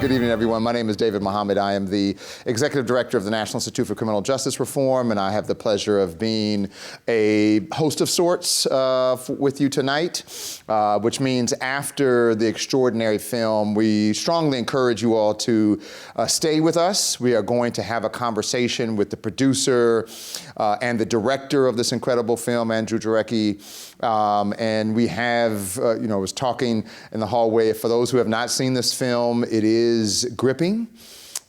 Good evening, everyone. My name is David Muhammad. I am the Executive Director of the National Institute for Criminal Justice Reform, and I have the pleasure of being a host of sorts with you tonight, which means after the extraordinary film, we strongly encourage you all to stay with us. We are going to have a conversation with the producer and the director of this incredible film, Andrew Jarecki. And we have, was talking in the hallway. For those who have not seen this film, it is gripping.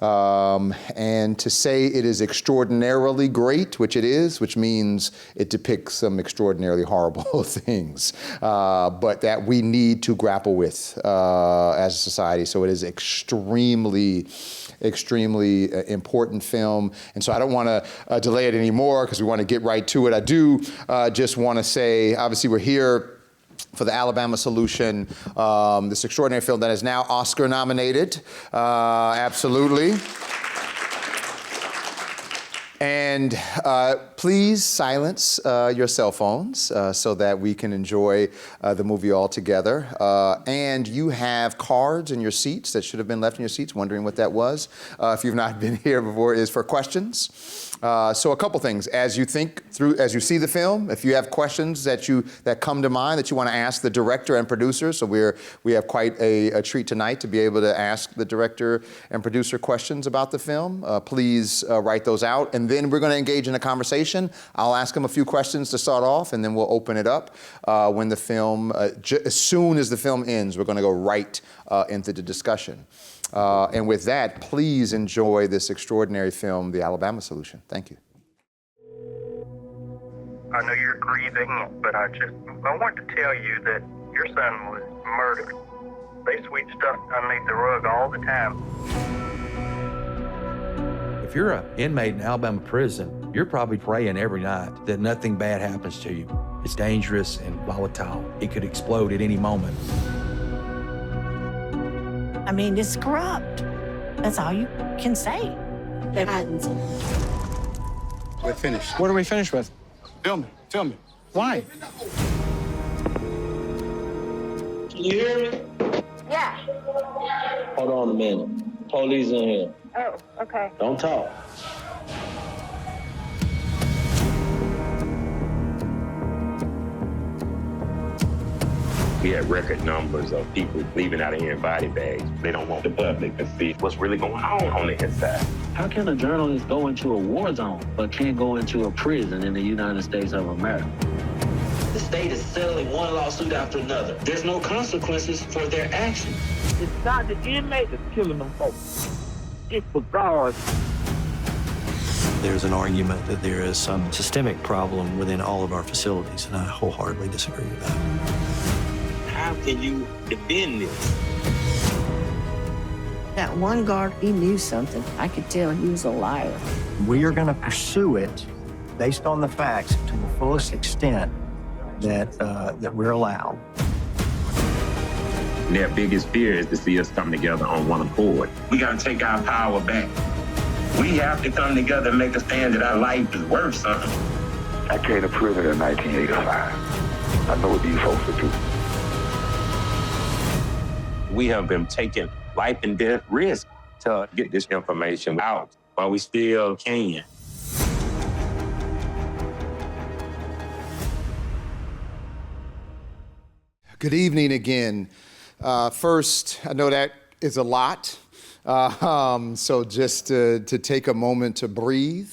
And to say it is extraordinarily great, which it is, which means it depicts some extraordinarily horrible things, but that we need to grapple with as a society. So it is extremely important film. And so I don't want to delay it anymore because we want to get right to it. I do just want to say, obviously we're here for the Alabama Solution, this extraordinary film that is now Oscar nominated, absolutely. And please silence your cell phones so that we can enjoy the movie all together. And you have cards in your seats that should have been left in your seats, wondering what that was. If you've not been here before, it is for questions. So a couple things, as you think through, as you see the film, if you have questions that come to mind that you want to ask the director and producer, so we have quite a treat tonight to be able to ask the director and producer questions about the film. Please write those out, and then we're going to engage in a conversation. I'll ask them a few questions to start off, and then we'll open it up when the film, as soon as the film ends, we're going to go right into the discussion. And with that, please enjoy this extraordinary film, The Alabama Solution. Thank you. I know you're grieving, but I want to tell you that your son was murdered. They sweep stuff underneath the rug all the time. If you're an inmate in Alabama prison, you're probably praying every night that nothing bad happens to you. It's dangerous and volatile. It could explode at any moment. I mean, it's corrupt. That's all you can say. We're finished. What are we finished with? Film me. Why? Can you hear me? Yeah. Hold on a minute. Police in here. Oh, okay. Don't talk. We had record numbers of people leaving out of here in body bags. They don't want the public to see what's really going on the inside. How can a journalist go into a war zone but can't go into a prison in the United States of America? The state is settling one lawsuit after another. There's no consequences for their actions. It's not the inmate that's killing them folks. It's the guards. There's an argument that there is some systemic problem within all of our facilities, and I wholeheartedly disagree with that. How can you defend this? That one guard, he knew something. I could tell he was a liar. We are going to pursue it based on the facts to the fullest extent that we're allowed. Their biggest fear is to see us come together on one accord. We got to take our power back. We have to come together and make a stand that our life is worth something. I came to prison in 1985. I know what these folks will do. We have been taking life and death risk to get this information out while we still can. Good evening again. First, I know that is a lot, so just to take a moment to breathe.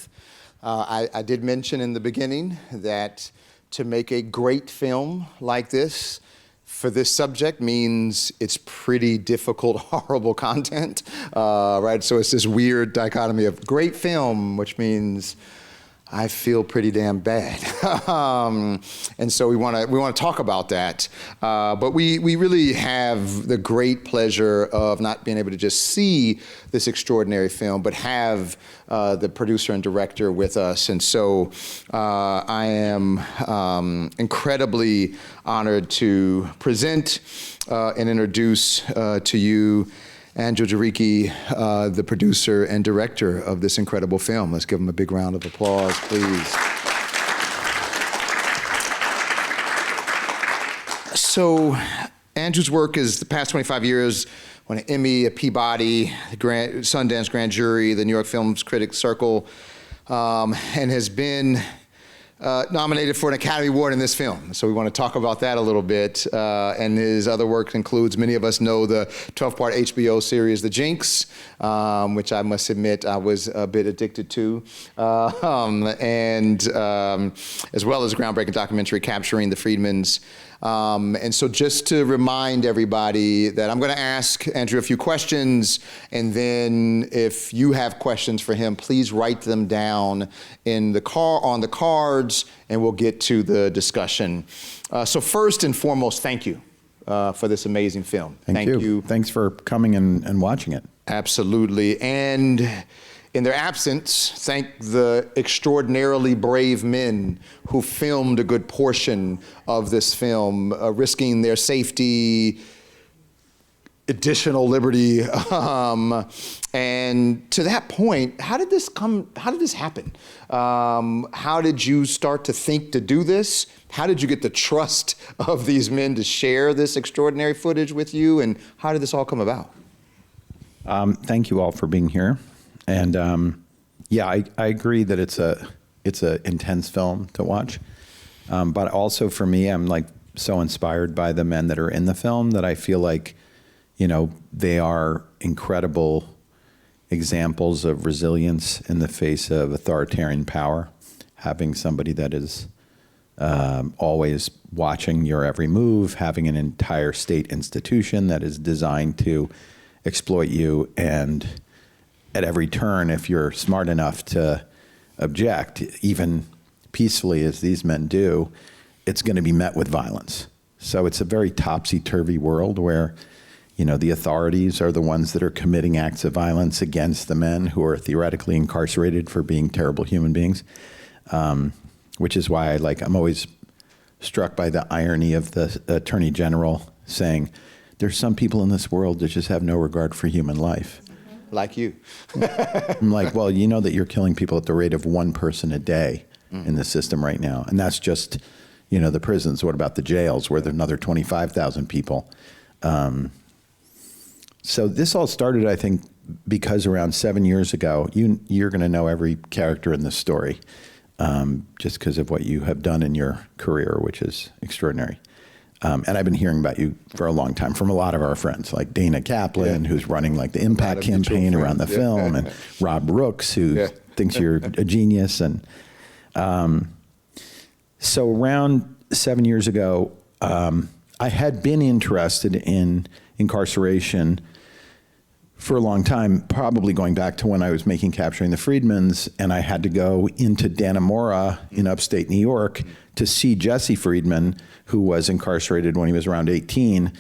I did mention in the beginning that to make a great film like this, for this subject means it's pretty difficult, horrible content, right? So it's this weird dichotomy of great film, which means I feel pretty damn bad. And so we want to talk about that. But we really have the great pleasure of not being able to just see this extraordinary film, but have the producer and director with us. And so I am incredibly honored to present and introduce to you Andrew Jarecki, the producer and director of this incredible film. Let's give him a big round of applause, please. So Andrew's work is the past 25 years won an Emmy, a Peabody, the Sundance Grand Jury, the New York Film Critics Circle, and has been nominated for an Academy Award in this film. So we want to talk about that a little bit. And his other work includes, many of us know, the 12-part HBO series, The Jinx, which I must admit I was a bit addicted to, and as well as a groundbreaking documentary capturing the Freedmans. And so just to remind everybody that I'm going to ask Andrew a few questions, and then if you have questions for him, please write them down on the cards, and we'll get to the discussion. So first and foremost, thank you for this amazing film. Thank you. Thanks for coming and watching it. Absolutely. And in their absence, thank the extraordinarily brave men who filmed a good portion of this film, risking their safety, additional liberty. And to that point, how did this happen? How did you start to think to do this? How did you get the trust of these men to share this extraordinary footage with you? And how did this all come about? Thank you all for being here. And yeah, I agree that it's a intense film to watch. But also for me, I'm like so inspired by the men that are in the film that I feel like, you know, they are incredible examples of resilience in the face of authoritarian power. Having somebody that is always watching your every move, having an entire state institution that is designed to exploit you, and at every turn, if you're smart enough to object, even peacefully as these men do, it's going to be met with violence. So it's a very topsy-turvy world where, you know, the authorities are the ones that are committing acts of violence against the men who are theoretically incarcerated for being terrible human beings, which is why I'm always struck by the irony of the Attorney General saying, there's some people in this world that just have no regard for human life. Like you. I'm like, well, you know that you're killing people at the rate of one person a day in the system right now. And that's just, you know, the prisons. What about the jails where there's another 25,000 people? So this all started, I think, because around 7 years ago, you're going to know every character in this story just because of what you have done in your career, which is extraordinary. And I've been hearing about you for a long time from a lot of our friends, like Dana Kaplan, who's running like the Impact campaign around the film, and Rob Rooks, who thinks you're a genius. And so around 7 years ago, I had been interested in incarceration for a long time, probably going back to when I was making Capturing the Freedmans, and I had to go into Dannemora in upstate New York to see Jesse Friedman, who was incarcerated when he was around 18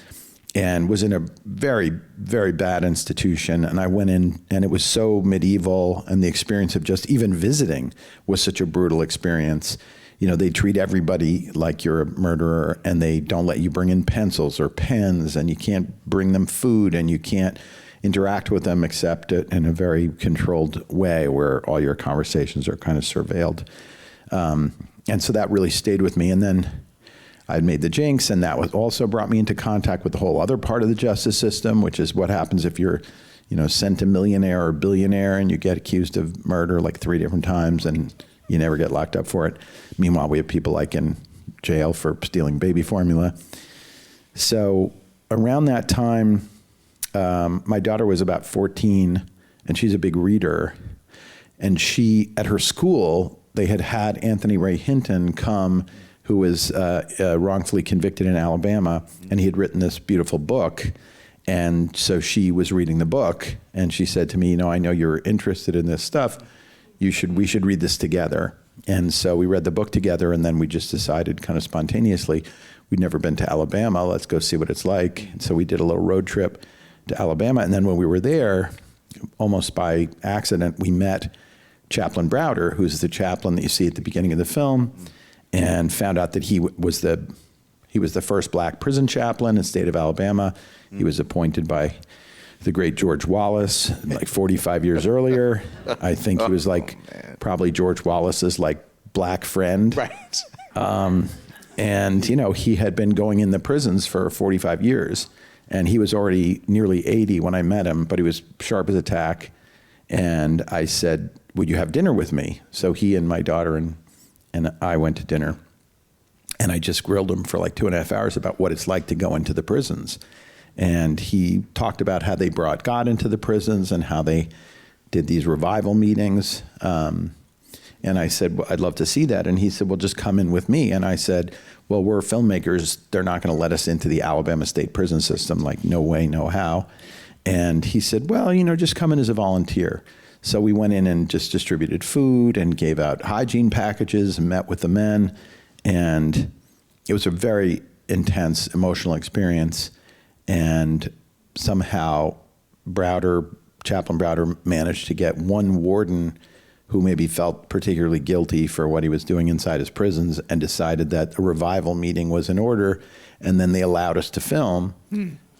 and was in a very, very bad institution. And I went in, and it was so medieval, and the experience of just even visiting was such a brutal experience. You know, they treat everybody like you're a murderer, and they don't let you bring in pencils or pens, and you can't bring them food, and you can't interact with them except in a very controlled way where all your conversations are kind of surveilled. And so that really stayed with me. And then I'd made The Jinx, and that was also brought me into contact with the whole other part of the justice system, which is what happens if you're, you know, centimillionaire or billionaire and you get accused of murder like 3 different times and you never get locked up for it. Meanwhile, we have people like in jail for stealing baby formula. So around that time, my daughter was about 14, and she's a big reader. And she, at her school, they had Anthony Ray Hinton come, who was wrongfully convicted in Alabama, and he had written this beautiful book. And so she was reading the book, and she said to me, you know, I know you're interested in this stuff. We should read this together. And so we read the book together, and then we just decided kind of spontaneously, we'd never been to Alabama, let's go see what it's like. And so we did a little road trip to Alabama, and then when we were there, almost by accident, we met Chaplain Browder, who's the chaplain that you see at the beginning of the film, and found out that he was the first black prison chaplain in the state of Alabama. He was appointed by the great George Wallace like 45 years earlier. I think he was like probably George Wallace's like black friend. Right. And, you know, he had been going in the prisons for 45 years. And he was already nearly 80 when I met him, but he was sharp as a tack. And I said, would you have dinner with me? So he and my daughter and I went to dinner. And I just grilled him for like 2.5 hours about what it's like to go into the prisons. And he talked about how they brought God into the prisons and how they did these revival meetings. And I said, well, I'd love to see that. And he said, well, just come in with me. And I said, well, we're filmmakers. They're not going to let us into the Alabama State prison system. Like, no way, no how. And he said, well, just come in as a volunteer. So we went in and just distributed food and gave out hygiene packages and met with the men. And it was a very intense emotional experience. And somehow Chaplain Browder managed to get one warden who maybe felt particularly guilty for what he was doing inside his prisons and decided that a revival meeting was in order. And then they allowed us to film.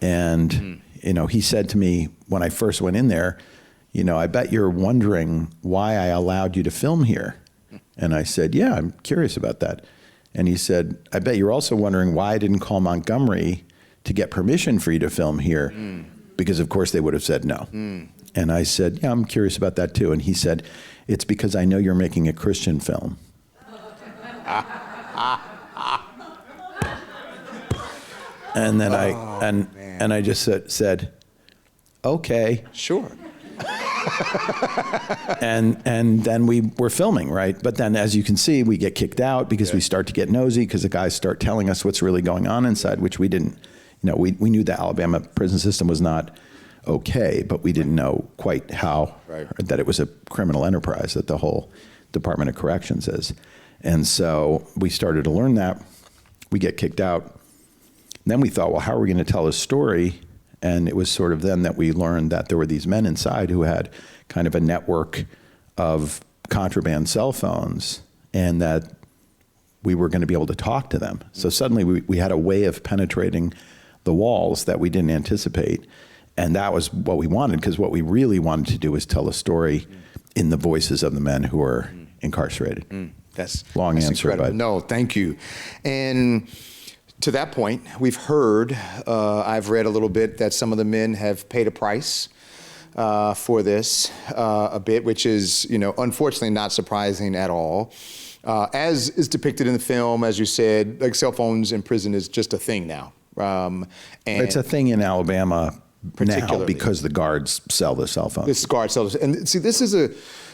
And, he said to me when I first went in there, I bet you're wondering why I allowed you to film here. And I said, yeah, I'm curious about that. And he said, I bet you're also wondering why I didn't call Montgomery to get permission for you to film here, because of course they would have said no. And I said, yeah, I'm curious about that too. And he said, it's because I know you're making a Christian film. And then I just said, okay. Sure. And then we were filming, right? But then, as you can see, we get kicked out because we start to get nosy because the guys start telling us what's really going on inside, which we didn't. We knew the Alabama prison system was not okay, but we didn't know quite how, that it was a criminal enterprise, that the whole Department of Corrections is. And so we started to learn that. We get kicked out. And then we thought, well, how are we going to tell this story? And it was sort of then that we learned that there were these men inside who had kind of a network of contraband cell phones, and that we were going to be able to talk to them. So suddenly we had a way of penetrating the walls that we didn't anticipate. And that was what we wanted, because what we really wanted to do was tell a story in the voices of the men who were incarcerated. That's long answer, incredible. but no, thank you. And to that point, we've heard, I've read a little bit that some of the men have paid a price for this a bit, which is, unfortunately not surprising at all. As is depicted in the film, as you said, like cell phones in prison is just a thing now. And it's a thing in Alabama now because the guards sell the cell phones. This guard sells, and see, this is a,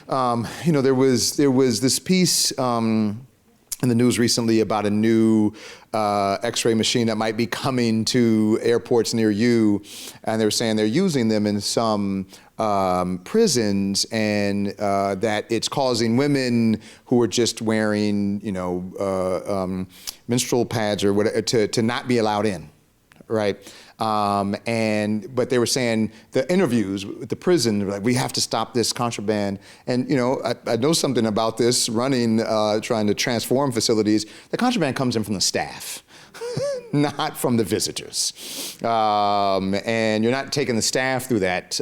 there was this piece in the news recently about a new X-ray machine that might be coming to airports near you, and they were saying they're using them in some prisons, and that it's causing women who are just wearing, menstrual pads or whatever to not be allowed in, right? But they were saying the interviews with the prison, they were like, we have to stop this contraband. And, I know something about this running, trying to transform facilities. The contraband comes in from the staff, not from the visitors. And you're not taking the staff through that.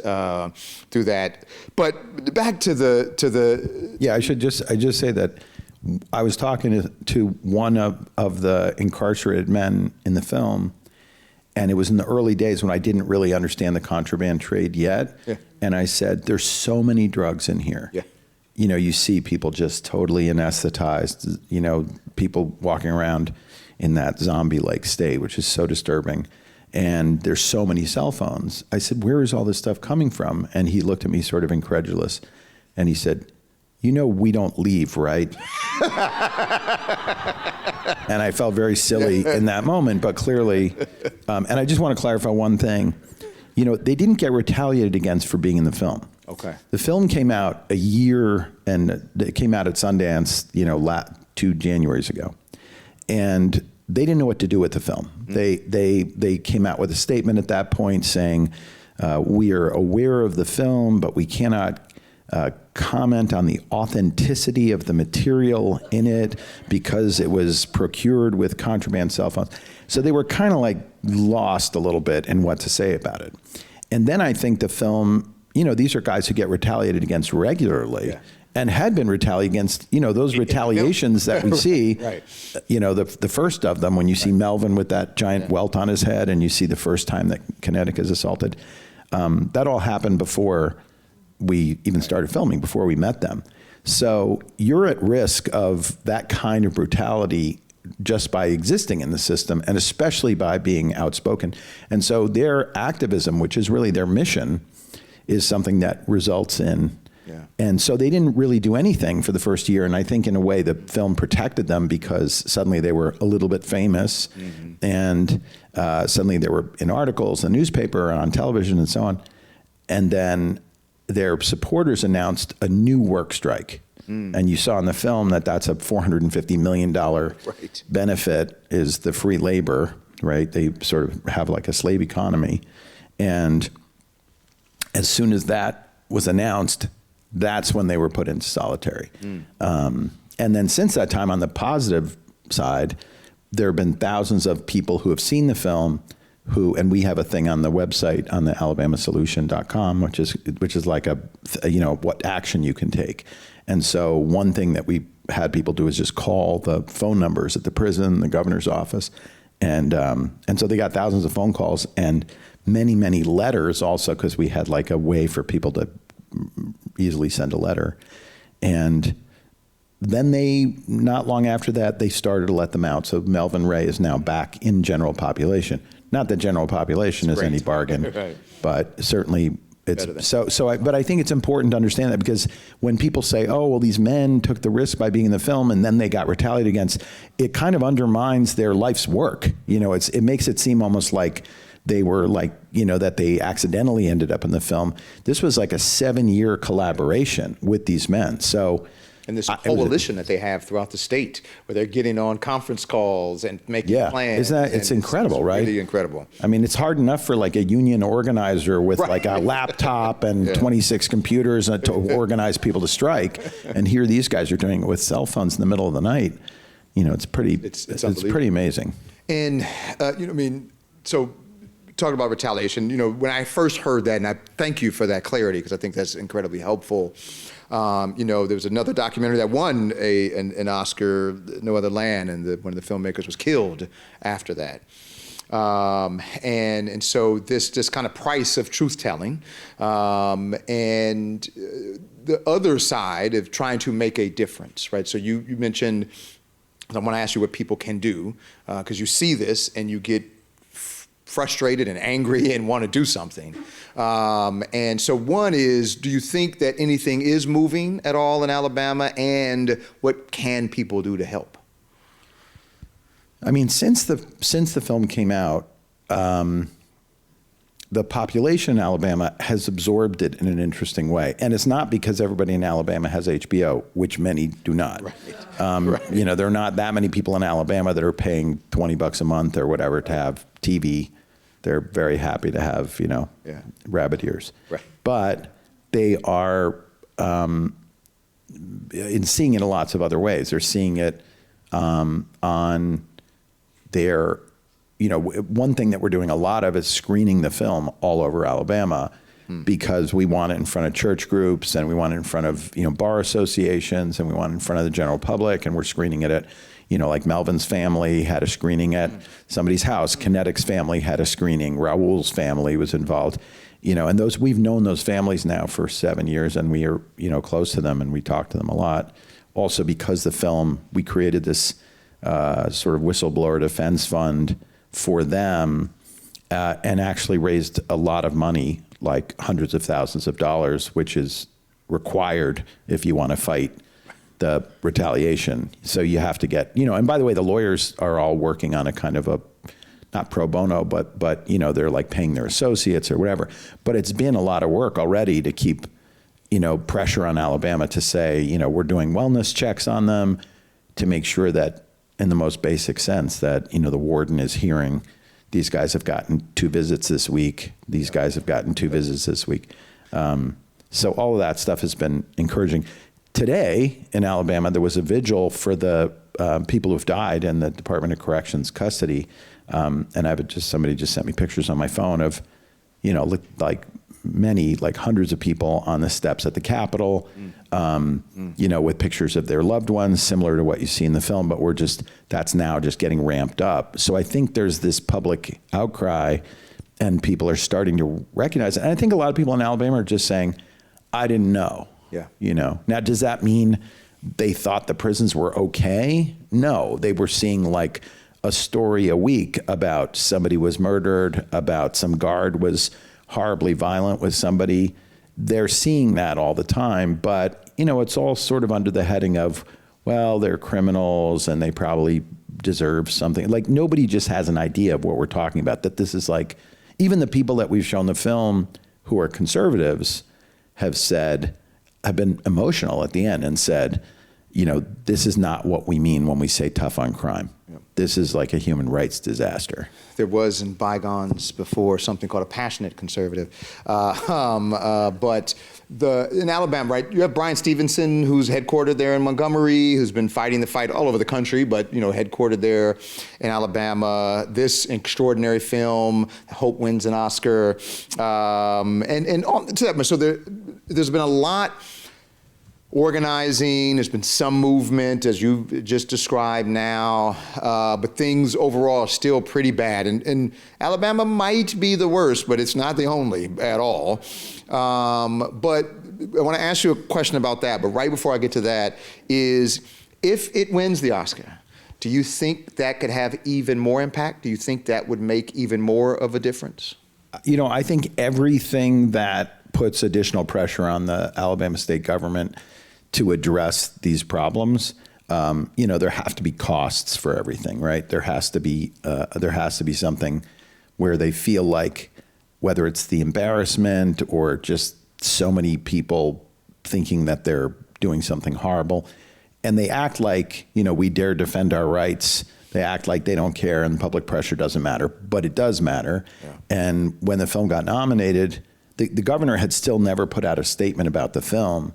But back to the. Yeah, I just say that I was talking to one of the incarcerated men in the film. And it was in the early days when I didn't really understand the contraband trade yet. Yeah. And I said, there's so many drugs in here. Yeah. You see people just totally anesthetized, people walking around in that zombie-like state, which is so disturbing. And there's so many cell phones. I said, where is all this stuff coming from? And he looked at me sort of incredulous. And he said, we don't leave, right? And I felt very silly in that moment, but clearly, and I just want to clarify one thing. They didn't get retaliated against for being in the film. Okay. The film came out a year, and it came out at Sundance, 2 Januaries ago. And they didn't know what to do with the film. They came out with a statement at that point saying, we are aware of the film, but we cannot comment on the authenticity of the material in it because it was procured with contraband cell phones. So they were kind of like lost a little bit in what to say about it. And then I think the film, these are guys who get retaliated against regularly. Yeah. and had been retaliated against, those retaliations that we see, Right. The first of them, when you see Melvin with that giant welt on his head, and you see the first time that Kinetic is assaulted, that all happened before we even started filming, before we met them. So you're at risk of that kind of brutality just by existing in the system, and especially by being outspoken. And so their activism, which is really their mission, is something that results in. Yeah. And so they didn't really do anything for the first year. And I think in a way the film protected them, because suddenly they were a little bit famous, and suddenly they were in articles, in the newspaper, on television, and so on. And then their supporters announced a new work strike. And you saw in the film that that's a $450 million benefit, is the free labor, right? They sort of have like a slave economy. And as soon as that was announced, that's when they were put into solitary. And then since that time, on the positive side, there have been thousands of people who have seen the film, and we have a thing on the website, on the alabamasolution.com, which is like what action you can take. And so one thing that we had people do is just call the phone numbers at the prison, the governor's office. And so they got thousands of phone calls and many, many letters also, because we had like a way for people to easily send a letter. And then not long after that, they started to let them out. So Melvin Ray is now back in general population. Not that general population is any bargain, Right. but certainly it's but I think it's important to understand that, because when people say, oh, well, these men took the risk by being in the film and then they got retaliated against, it kind of undermines their life's work. It makes it seem almost like they were that they accidentally ended up in the film. This was like a 7-year collaboration with these men. So, and this coalition that they have throughout the state, where they're getting on conference calls and making plans. It's incredible, right? Really incredible. I mean, it's hard enough for like a union organizer with like a laptop and 26 computers to organize people to strike. And here these guys are doing it with cell phones in the middle of the night. It's pretty amazing. And, so talking about retaliation, when I first heard that, and I thank you for that clarity, because I think that's incredibly helpful. There was another documentary that won an Oscar, No Other Land, and one of the filmmakers was killed after that. And so this kind of price of truth-telling, and the other side of trying to make a difference, right? So you mentioned, I want to ask you what people can do, because you see this and you get frustrated and angry and want to do something. And so one is, do you think that anything is moving at all in Alabama, and what can people do to help? I mean, since the film came out, the population in Alabama has absorbed it in an interesting way. And it's not because everybody in Alabama has HBO, which many do not. Right. There are not that many people in Alabama that are paying $20 a month or whatever to have TV. They're very happy to have, rabbit ears. Right. But they are seeing it in lots of other ways. They're seeing it on their, one thing that we're doing a lot of is screening the film all over Alabama, because we want it in front of church groups, and we want it in front of, bar associations, and we want it in front of the general public, and we're screening it at, like Melvin's family had a screening at somebody's house. Kinetic's family had a screening. Raul's family was involved. And we've known those families now for 7 years, and we are, close to them, and we talk to them a lot. Also, because the film, we created this sort of whistleblower defense fund for them, and actually raised a lot of money, like hundreds of thousands of dollars, which is required if you want to fight the retaliation. So you have to get, and by the way, the lawyers are all working on a kind of not pro bono, but they're like paying their associates or whatever. But it's been a lot of work already to keep, pressure on Alabama to say, we're doing wellness checks on them to make sure that, in the most basic sense, that, the warden is hearing, these guys have gotten 2 visits this week. These guys have gotten 2 visits this week. So all of that stuff has been encouraging. Today in Alabama, there was a vigil for the people who've died in the Department of Corrections custody. And somebody just sent me pictures on my phone of, like many, like hundreds of people on the steps at the Capitol, you know, with pictures of their loved ones, similar to what you see in the film, but that's now just getting ramped up. So I think there's this public outcry and people are starting to recognize it. And I think a lot of people in Alabama are just saying, I didn't know. Yeah. You know, now does that mean they thought the prisons were okay? No, they were seeing like a story a week about somebody was murdered, about some guard was horribly violent with somebody. They're seeing that all the time, but you know, it's all sort of under the heading of, well, they're criminals and they probably deserve something. Like nobody just has an idea of what we're talking about, that this is like, even the people that we've shown the film who are conservatives have been emotional at the end and said, you know, this is not what we mean when we say tough on crime. Yep. This is like a human rights disaster. There was in bygones before something called a passionate conservative. But in Alabama, right, you have Brian Stevenson, who's headquartered there in Montgomery, who's been fighting the fight all over the country, but, you know, headquartered there in Alabama. This extraordinary film, Hope wins an Oscar. To that, so there's been a lot organizing, there's been some movement, as you just described now, but things overall are still pretty bad. And Alabama might be the worst, but it's not the only at all. But I want to ask you a question about that, but right before I get to that is, if it wins the Oscar, do you think that could have even more impact? Do you think that would make even more of a difference? You know, I think everything that puts additional pressure on the Alabama state government to address these problems, you know, there have to be costs for everything, right? There has to be something where they feel like, whether it's the embarrassment or just so many people thinking that they're doing something horrible, and they act like, you know, we dare defend our rights. They act like they don't care and public pressure doesn't matter, but it does matter. Yeah. And when the film got nominated, the governor had still never put out a statement about the film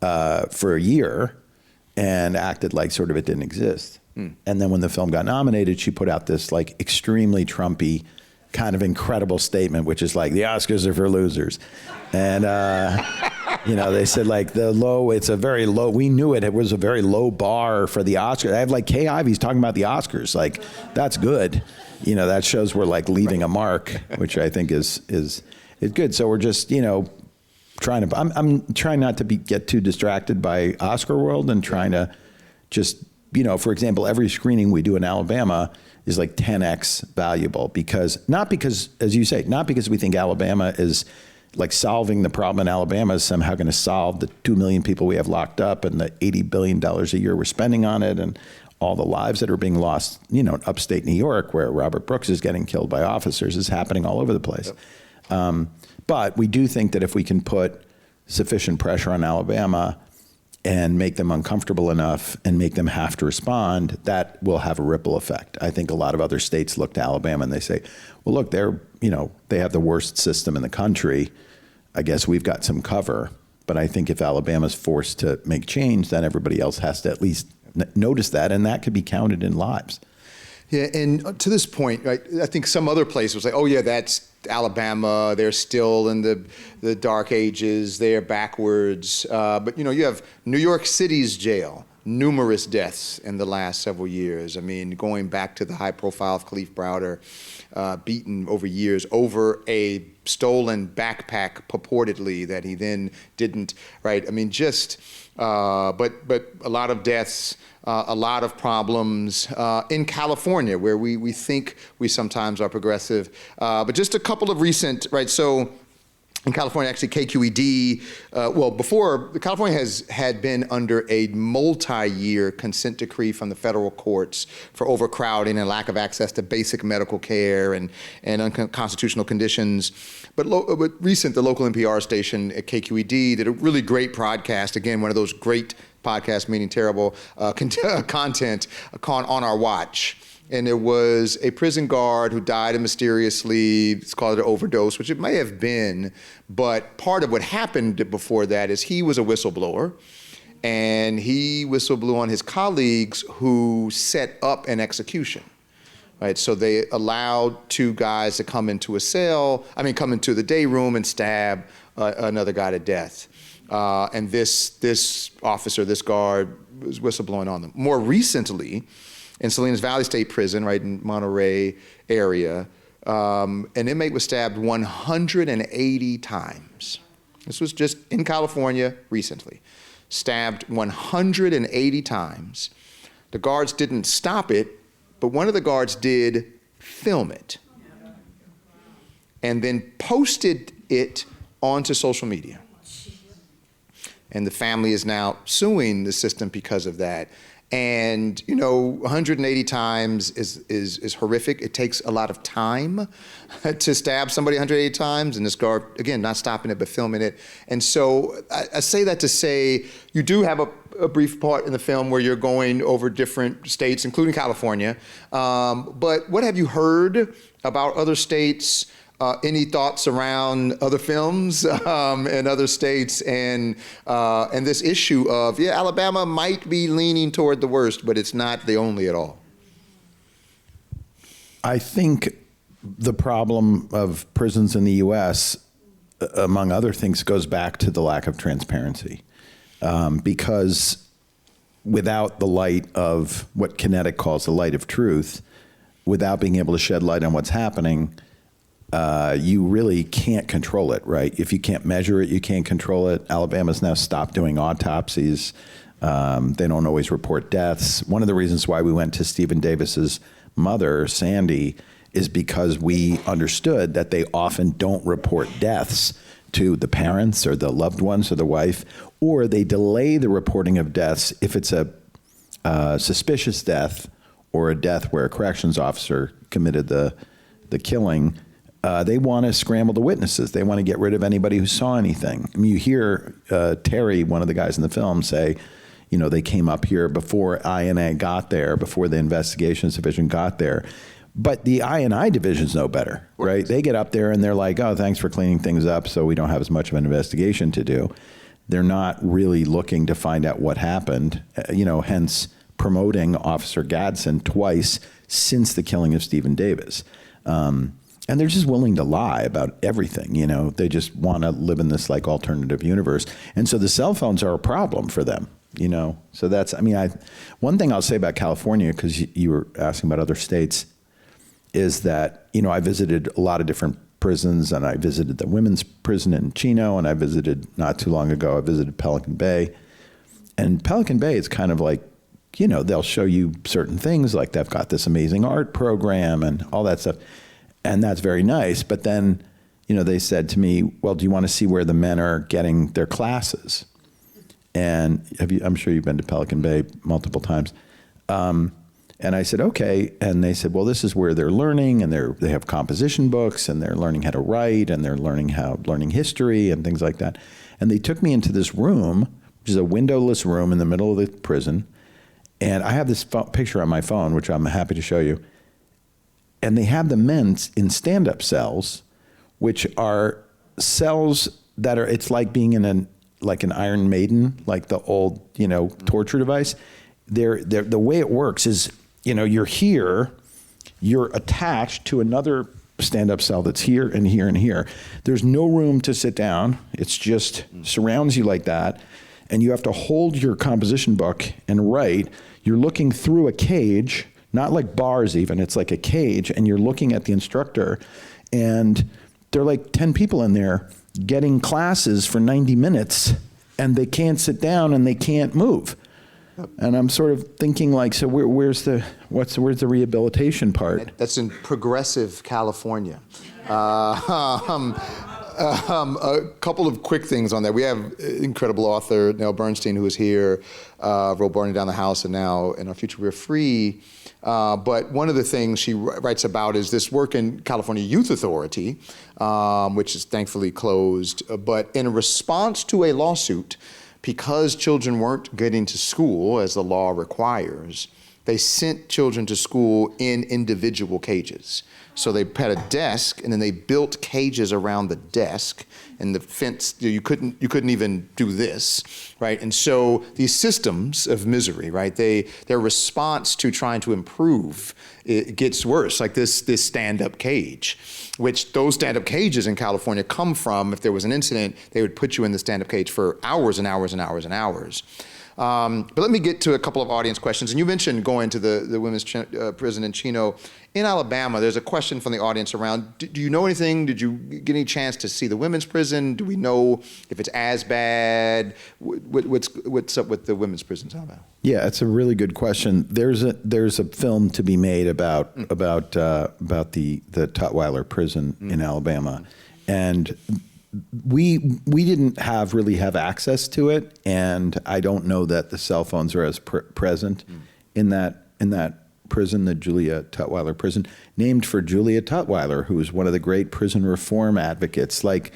for a year and acted like sort of it didn't exist. And then when the film got nominated, she put out this like extremely Trumpy kind of incredible statement, which is like, the Oscars are for losers. And, you know, they said like it's a very low, we knew it was a very low bar for the Oscars. I have like Kay Ivey's talking about the Oscars, like that's good. You know, that shows we're like leaving a mark, which I think is good. So we're just, you know, I'm trying not to get too distracted by Oscar world and trying to just, you know, for example, every screening we do in Alabama is like 10x valuable not because, as you say, not because we think Alabama is like solving the problem in Alabama is somehow going to solve the 2 million people we have locked up and the $80 billion a year we're spending on it and all the lives that are being lost, you know, in upstate New York where Robert Brooks is getting killed by officers is happening all over the place. Yep. But we do think that if we can put sufficient pressure on Alabama and make them uncomfortable enough and make them have to respond, that will have a ripple effect. I think a lot of other states look to Alabama and they say, well, look, they have the worst system in the country. I guess we've got some cover. But I think if Alabama's forced to make change, then everybody else has to at least notice that, and that could be counted in lives. Yeah, and to this point, right, I think some other place was like, oh yeah, that's Alabama, they're still in the dark ages, they're backwards. But you know, you have New York City's jail, numerous deaths in the last several years. I mean, going back to the high profile of Kalief Browder, beaten over years over a stolen backpack purportedly that he then didn't, right? I mean, just, but a lot of deaths, a lot of problems in California, where we think we sometimes are progressive. But just a couple of recent, right? So in California, actually KQED, before, California had been under a multi-year consent decree from the federal courts for overcrowding and lack of access to basic medical care and unconstitutional conditions. But the local NPR station at KQED did a really great podcast, again, one of those great podcasts, meaning terrible content, called On Our Watch. And there was a prison guard who died mysteriously. It's called an overdose, which it may have been. But part of what happened before that is he was a whistleblower. And he whistleblew on his colleagues who set up an execution. right? So they allowed two guys to come into come into the day room and stab another guy to death. And this officer, this guard, was whistleblowing on them. More recently, in Salinas Valley State Prison, right in Monterey area, an inmate was stabbed 180 times. This was just in California recently. Stabbed 180 times. The guards didn't stop it, but one of the guards did film it and then posted it onto social media. And the family is now suing the system because of that. And 180 times is horrific. It takes a lot of time to stab somebody 180 times, and this guard, again, not stopping it, but filming it. And so I say that to say you do have a brief part in the film where you're going over different states, including California. But what have you heard about other states? Any thoughts around other films in other states and this issue of, Alabama might be leaning toward the worst, but it's not the only at all? I think the problem of prisons in the U.S., among other things, goes back to the lack of transparency. Because without the light of what Kinetic calls the light of truth, without being able to shed light on what's happening, you really can't control it, right? If you can't measure it, you can't control it. Alabama's now stopped doing autopsies. They don't always report deaths. One of the reasons why we went to Stephen Davis's mother, Sandy, is because we understood that they often don't report deaths to the parents or the loved ones or the wife, or they delay the reporting of deaths if it's a suspicious death or a death where a corrections officer committed the killing. They want to scramble the witnesses. They want to get rid of anybody who saw anything. I mean, you hear Terry, one of the guys in the film, say, they came up here before INA got there, before the investigations division got there. But the INI divisions know better, right? They get up there and they're like, oh, thanks for cleaning things up so we don't have as much of an investigation to do. They're not really looking to find out what happened, hence promoting Officer Gadsden twice since the killing of Stephen Davis. And they're just willing to lie about everything, They just want to live in this alternative universe. And so the cell phones are a problem for them, So that's, one thing I'll say about California, because you were asking about other states, is that, I visited a lot of different prisons, and I visited the women's prison in Chino, and I visited, not too long ago, I visited Pelican Bay. And Pelican Bay is kind of like, they'll show you certain things, like they've got this amazing art program and all that stuff. And that's very nice. But then, they said to me, well, do you want to see where the men are getting their classes? And I'm sure you've been to Pelican Bay multiple times. And I said, okay. And they said, well, this is where they're learning, and they have composition books, and they're learning how to write, and they're learning history and things like that. And they took me into this room, which is a windowless room in the middle of the prison. And I have this picture on my phone, which I'm happy to show you. And they have the men in stand-up cells, which are cells that are, it's like being in an Iron Maiden, like the old, torture device. The way it works is, you're here, you're attached to another stand-up cell that's here and here and here. There's no room to sit down. It's just surrounds you like that. And you have to hold your composition book and write. You're looking through a cage, not like bars even, it's like a cage, and you're looking at the instructor. And there are like 10 people in there getting classes for 90 minutes, and they can't sit down and they can't move. And I'm sort of thinking so where's the rehabilitation part? That's in progressive California. A couple of quick things on that. We have incredible author Nell Bernstein, who is here, wrote Burning Down the House, and now In Our Future We're Free. But one of the things she writes about is this work in California Youth Authority, which is thankfully closed. But in response to a lawsuit, because children weren't getting to school as the law requires, they sent children to school in individual cages. So they had a desk, and then they built cages around the desk, and the fence, you couldn't even do this, right? And so these systems of misery, right? Their response to trying to improve, it gets worse. Like this stand-up cage, which those stand-up cages in California come from. If there was an incident, they would put you in the stand-up cage for hours and hours and hours and hours. But let me get to a couple of audience questions. And you mentioned going to the women's prison in Chino. In Alabama, there's a question from the audience around, do you know anything? Did you get any chance to see the women's prison? Do we know if it's as bad? What's up with the women's prisons in Alabama? Yeah, it's a really good question. There's a film to be made about the Tutwiler prison in Alabama, and we didn't really have access to it, and I don't know that the cell phones are as present in that prison, the Julia Tutwiler prison, named for Julia Tutwiler, who was one of the great prison reform advocates. Like,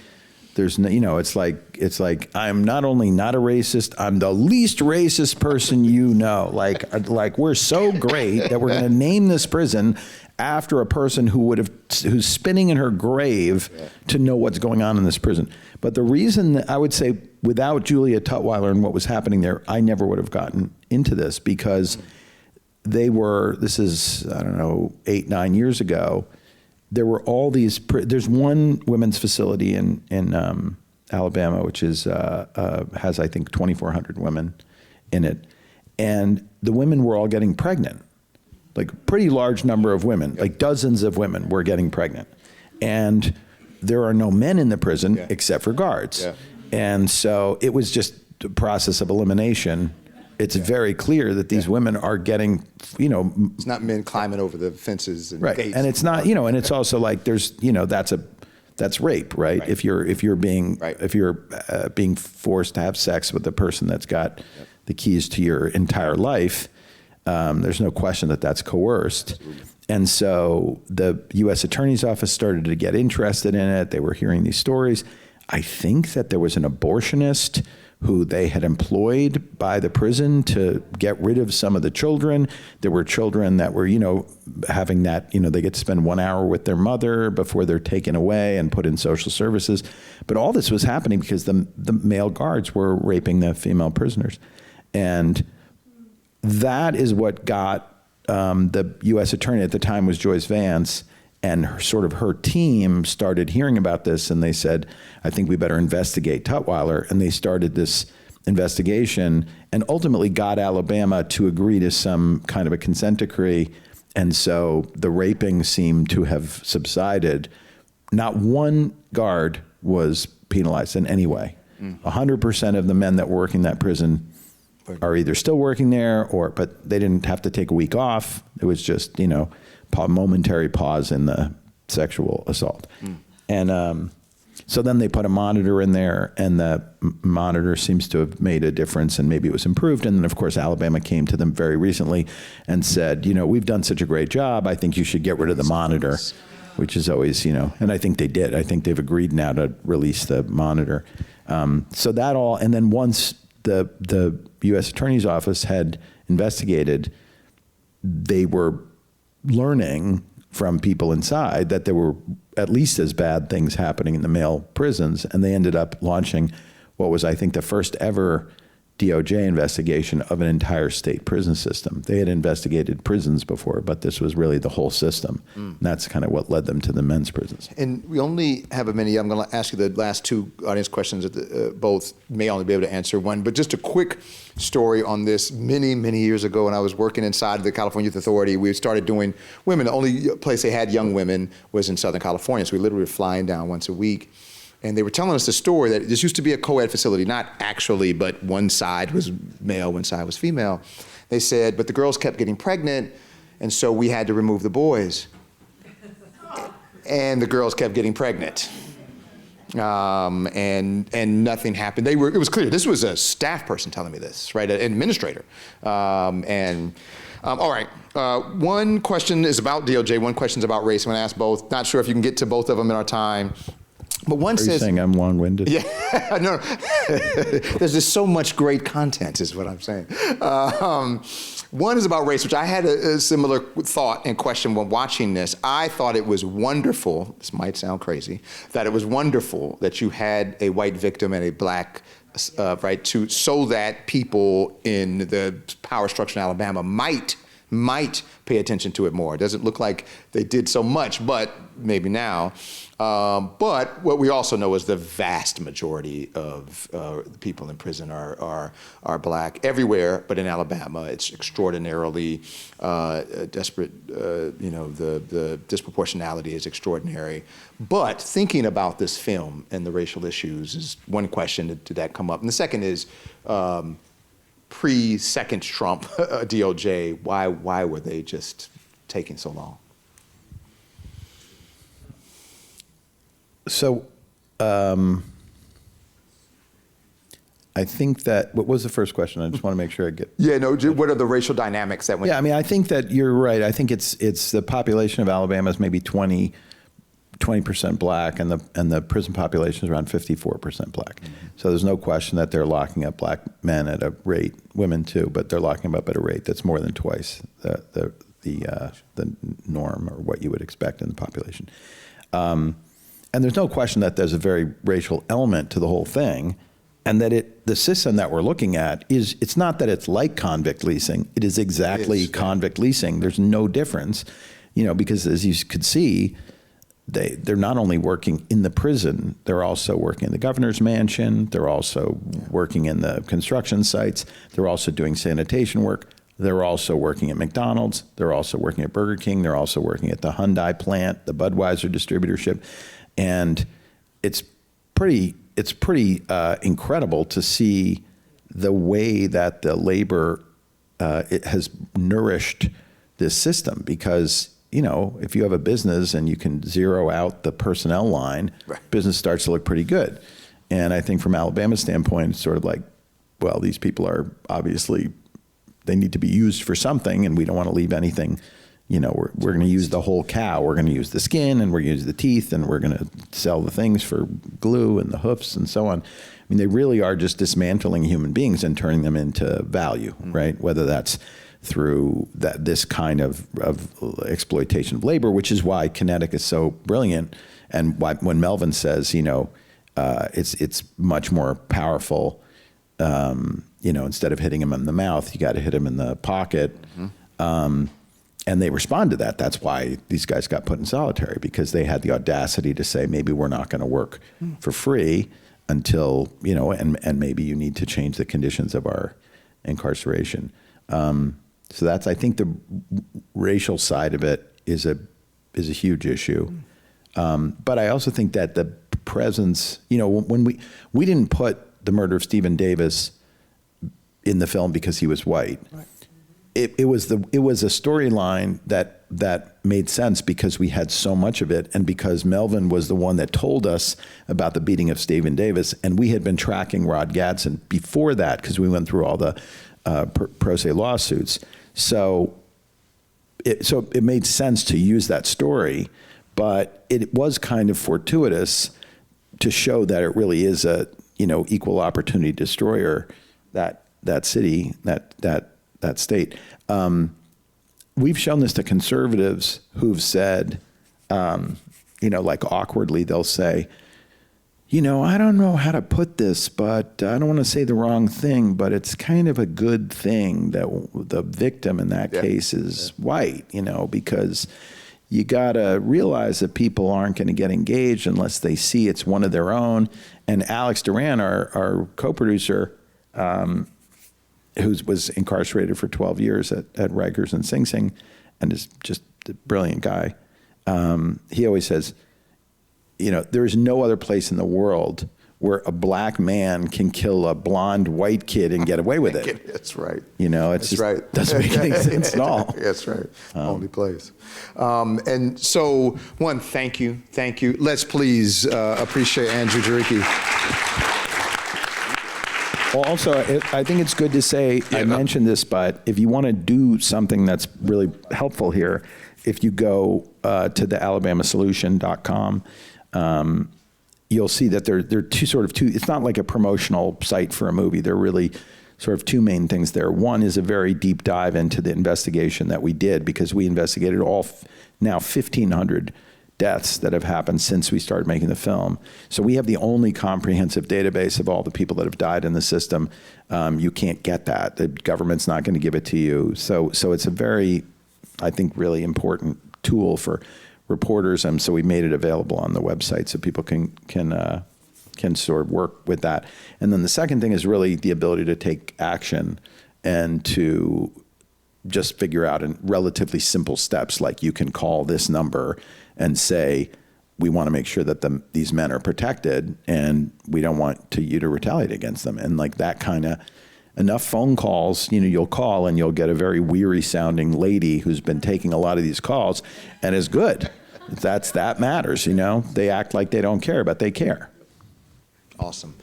there's no, it's like I'm not only not a racist, I'm the least racist person you know. Like we're so great that we're going to name this prison after a person who's spinning in her grave to know what's going on in this prison. But the reason that I would say without Julia Tutwiler and what was happening there, I never would have gotten into this, because this is, I don't know, 8-9 years ago, there were all these, there's one women's facility in Alabama, which has, I think, 2,400 women in it. And the women were all getting pregnant. Like a pretty large number of women, like dozens of women were getting pregnant. And there are no men in the prison except for guards. Yeah. And so it was just a process of elimination. It's very clear that these women are getting, It's not men climbing over the fences and gates. And it's not, and it's also like there's, that's rape, right? If you're being forced to have sex with the person that's got the keys to your entire life, there's no question that that's coerced. Absolutely. And so the U.S. Attorney's Office started to get interested in it. They were hearing these stories. I think that there was an abortionist who they had employed by the prison to get rid of some of the children. There were children that were, having that, they get to spend 1 hour with their mother before they're taken away and put in social services. But all this was happening because the male guards were raping the female prisoners. And that is what got the U.S. attorney at the time was Joyce Vance, and her team started hearing about this, and they said, I think we better investigate Tutwiler. And they started this investigation and ultimately got Alabama to agree to some kind of a consent decree. And so the raping seemed to have subsided. Not one guard was penalized in any way. 100% of the men that were working that prison are either still working there but they didn't have to take a week off. It was just, momentary pause in the sexual assault. And so then they put a monitor in there, and the monitor seems to have made a difference, and maybe it was improved. And then, of course, Alabama came to them very recently and said, we've done such a great job, I think you should get rid of the monitor, which is always, and I think they did. I think they've agreed now to release the monitor. So that all, and then once the U.S. Attorney's Office had investigated, they were learning from people inside that there were at least as bad things happening in the male prisons, and they ended up launching what was, I think, the first ever DOJ investigation of an entire state prison system. They had investigated prisons before, but this was really the whole system. And that's kind of what led them to the men's prisons. And we only have a minute. I'm going to ask you the last two audience questions that both may only be able to answer one, but just a quick story on this. Many, many years ago, when I was working inside the California Youth Authority, we started doing women. The only place they had young women was in Southern California, so we literally were flying down once a week. And they were telling us the story that this used to be a co-ed facility, not actually, but one side was male, one side was female. They said, but the girls kept getting pregnant, and so we had to remove the boys. And the girls kept getting pregnant. And nothing happened. It was clear. This was a staff person telling me this, right? An administrator. All right. One question is about DOJ. One question is about race. I'm going to ask both. Not sure if you can get to both of them in our time. But one says, are you saying I'm long-winded? Yeah, no. There's just so much great content, is what I'm saying. One is about race, which I had a similar thought and question when watching this. I thought it was wonderful, this might sound crazy, that it was wonderful that you had a white victim and a black right, so that people in the power structure in Alabama might pay attention to it more. It doesn't look like they did so much, but maybe now. But what we also know is the vast majority of the people in prison are black everywhere, but in Alabama, it's extraordinarily desperate. The disproportionality is extraordinary. But thinking about this film and the racial issues is one question. Did that come up? And the second is, pre-second Trump DOJ, why were they just taking so long? So I think that, what was the first question? I just want to make sure I get. Yeah, no, what are the racial dynamics that went? Yeah, I mean, I think that you're right. I think it's the population of Alabama is maybe 20% black, and the prison population is around 54% black. Mm-hmm. So there's no question that they're locking up black men at a rate, women too, but they're locking them up at a rate that's more than twice the norm or what you would expect in the population. And there's no question that there's a very racial element to the whole thing, and that the system that we're looking at it's not that it's like convict leasing. It is exactly convict leasing. There's no difference, because as you could see, they're not only working in the prison, they're also working in the governor's mansion, they're also working in the construction sites, they're also doing sanitation work, they're also working at McDonald's, they're also working at Burger King, they're also working at the Hyundai plant, the Budweiser distributorship, and it's pretty incredible to see the way that the labor it has nourished this system, because if you have a business and you can zero out the personnel line, right, business starts to look pretty good. And I think from Alabama's standpoint, it's sort of like, well, these people are obviously, they need to be used for something, and we don't want to leave anything. We're going to use the whole cow. We're going to use the skin, and we're going to use the teeth, and we're going to sell the things for glue and the hoofs and so on. I mean, they really are just dismantling human beings and turning them into value, right? Whether that's through this kind of exploitation of labor, which is why Kinetic is so brilliant, and why when Melvin says, it's much more powerful, instead of hitting him in the mouth, you got to hit him in the pocket. Mm-hmm. And they respond to that. That's why these guys got put in solitary, because they had the audacity to say, maybe we're not going to work for free until, and maybe you need to change the conditions of our incarceration. So that's, I think the racial side of it is a huge issue. But I also think that the presence, when we didn't put the murder of Stephen Davis in the film because he was white. Right. It was a storyline that made sense because we had so much of it, and because Melvin was the one that told us about the beating of Stephen Davis, and we had been tracking Rod Gadsden before that because we went through all the pro se lawsuits. So it made sense to use that story, but it was kind of fortuitous to show that it really is a equal opportunity destroyer, that city, that state. We've shown this to conservatives who've said, like awkwardly, they'll say, I don't know how to put this, but I don't want to say the wrong thing, but it's kind of a good thing that the victim in that case is white, because you got to realize that people aren't going to get engaged unless they see it's one of their own. And Alex Duran, our co-producer, who was incarcerated for 12 years at Rikers and Sing Sing, and is just a brilliant guy. He always says, there's no other place in the world where a black man can kill a blonde white kid and get away with it. That's right. Doesn't make any sense at all. That's right. Only place. And so, one, thank you. Let's please appreciate Andrew Jarecki. Well, also, I think it's good to say, I mentioned this, but if you want to do something that's really helpful here, if you go to the alabamasolution.com, you'll see that they're two, it's not like a promotional site for a movie. They're really sort of two main things there. One is a very deep dive into the investigation that we did, because we investigated all now 1,500 deaths that have happened since we started making the film. So we have the only comprehensive database of all the people that have died in the system. You can't get that. The government's not going to give it to you. So it's a very, I think, really important tool for reporters, and so we made it available on the website so people can sort of work with that. And then the second thing is really the ability to take action and to just figure out in relatively simple steps, like you can call this number and say, we want to make sure that these men are protected, and we don't want you to retaliate against them. And like that kind of, enough phone calls, you'll call and you'll get a very weary sounding lady who's been taking a lot of these calls and is good. That matters, They act like they don't care, but they care. Awesome.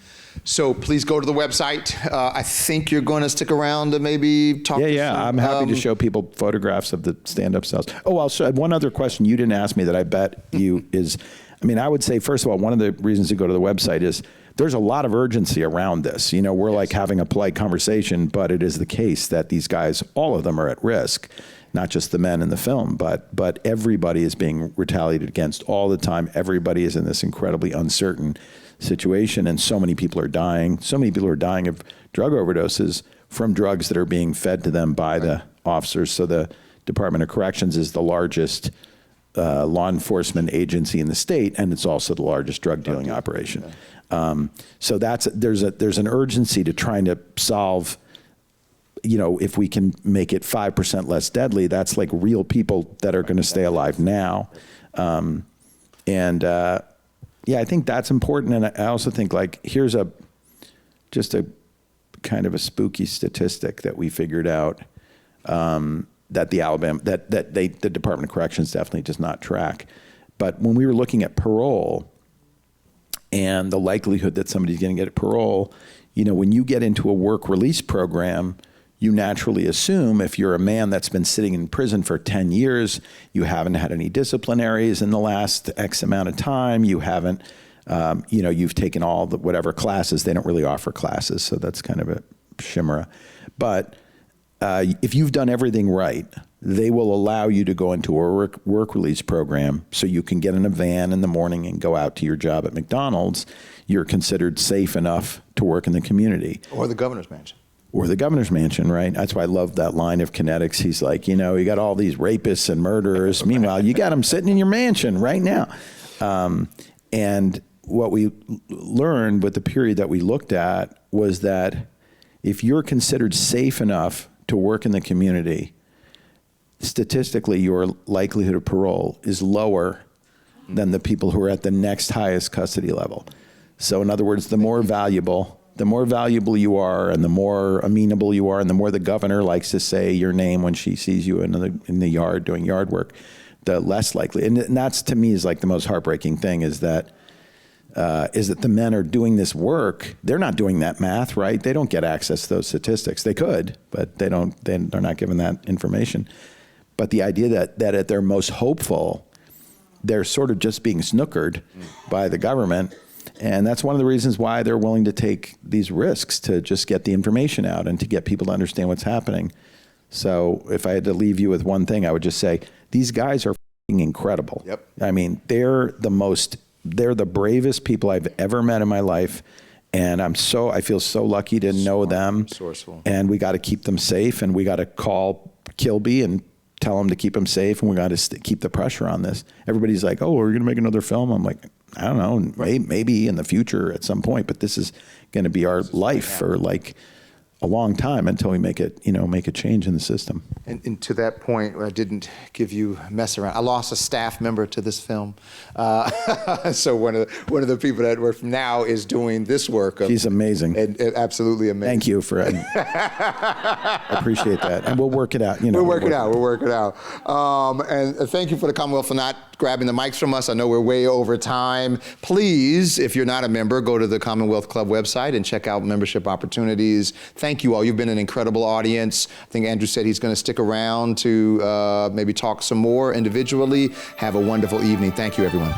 So please go to the website. I think you're going to stick around to maybe talk to some, I'm happy to show people photographs of the stand-up cells. Oh, I'll show one other question you didn't ask me that I bet you is, I would say, first of all, one of the reasons to go to the website is there's a lot of urgency around this. We're like having a polite conversation, but it is the case that these guys, all of them are at risk, not just the men in the film, but everybody is being retaliated against all the time. Everybody is in this incredibly uncertain situation, and so many people are dying. So many people are dying of drug overdoses from drugs that are being fed to them by the officers. So the Department of Corrections is the largest law enforcement agency in the state, and it's also the largest drug dealing operation. So there's an urgency to trying to solve. If we can make it 5% less deadly, that's like real people that are going to stay alive now. I think that's important. And I also think, like, here's just a kind of a spooky statistic that we figured out that the Department of Corrections definitely does not track. But when we were looking at parole and the likelihood that somebody's going to get parole, when you get into a work release program, you naturally assume, if you're a man that's been sitting in prison for 10 years, you haven't had any disciplinaries in the last X amount of time, you haven't, you've taken all the whatever classes. They don't really offer classes, so that's kind of a chimera. But if you've done everything right, they will allow you to go into a work release program so you can get in a van in the morning and go out to your job at McDonald's. You're considered safe enough to work in the community. Or the governor's mansion. Or the governor's mansion, right? That's why I love that line of Kinetics. He's like, you got all these rapists and murderers. Meanwhile, you got them sitting in your mansion right now. And what we learned with the period that we looked at was that if you're considered safe enough to work in the community, statistically, your likelihood of parole is lower than the people who are at the next highest custody level. So in other words, the more valuable you are, and the more amenable you are, and the more the governor likes to say your name when she sees you in the yard doing yard work, the less likely. And that's, to me, is like the most heartbreaking thing, is that the men are doing this work. They're not doing that math, right? They don't get access to those statistics. They could, but they're not given that information. But the idea that at their most hopeful, they're sort of just being snookered by the government. And that's one of the reasons why they're willing to take these risks, to just get the information out and to get people to understand what's happening. So if I had to leave you with one thing, I would just say, these guys are f***ing incredible. Yep. I mean, they're the bravest people I've ever met in my life. And I feel so lucky to know them. Resourceful. And we got to keep them safe, and we got to call Kilby and tell them to keep them safe, and we got to keep the pressure on this. Everybody's like, oh, we're going to make another film. I'm like, I don't know, maybe in the future at some point, but this is going to be our life for like a long time until we make a change in the system. And to that point, I didn't give you mess around. I lost a staff member to this film. So one of the people that work from now is doing this work. She's amazing. And absolutely amazing. Thank you for I appreciate that. And we'll work it out. We'll work it out. And thank you for the Commonwealth for not grabbing the mics from us. I know we're way over time. Please, if you're not a member, go to the Commonwealth Club website and check out membership opportunities. Thank you all. You've been an incredible audience. I think Andrew said he's going to stick around to maybe talk some more individually. Have a wonderful evening. Thank you, everyone.